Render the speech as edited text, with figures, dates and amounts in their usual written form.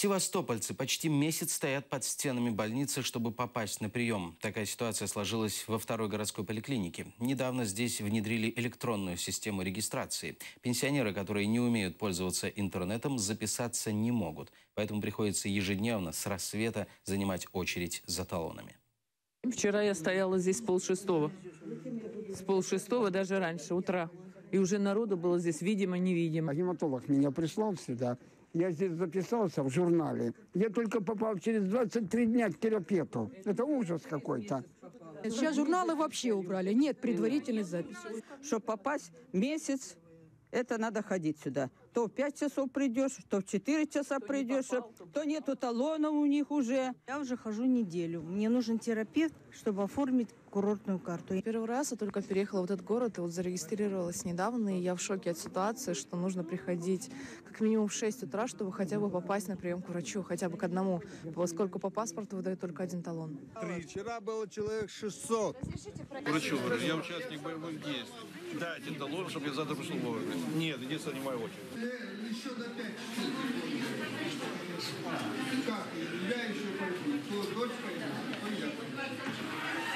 Севастопольцы почти месяц стоят под стенами больницы, чтобы попасть на прием. Такая ситуация сложилась во второй городской поликлинике. Недавно здесь внедрили электронную систему регистрации. Пенсионеры, которые не умеют пользоваться интернетом, записаться не могут. Поэтому приходится ежедневно с рассвета занимать очередь за талонами. Вчера я стояла здесь с полшестого. С полшестого, даже раньше, утра. И уже народу было здесь видимо-невидимо. Гематолог меня прислал сюда. Я здесь записался в журнале. Я только попал через 23 дня к терапевту. Это ужас какой-то. Сейчас журналы вообще убрали. Нет предварительной записи. Чтобы попасть месяц, это надо ходить сюда. То в 5 часов придешь, то в 4 часа придешь, то нету талона у них уже. Я уже хожу неделю. Мне нужен терапевт, чтобы оформить курортную карту. Первый раз я только переехала в этот город и вот зарегистрировалась недавно, и я в шоке от ситуации, что нужно приходить как минимум в 6 утра, чтобы хотя бы попасть на прием к врачу, хотя бы к одному, поскольку по паспорту выдают только один талон. Вчера было человек 600. Врачу говорю, я участник боевых действий. Дайте талон, чтобы я завтра пришел вовремя. Нет, иди занимай очередь. Еще до 5 Как? Я еще пойду. Дочь пойдет, то я пойду.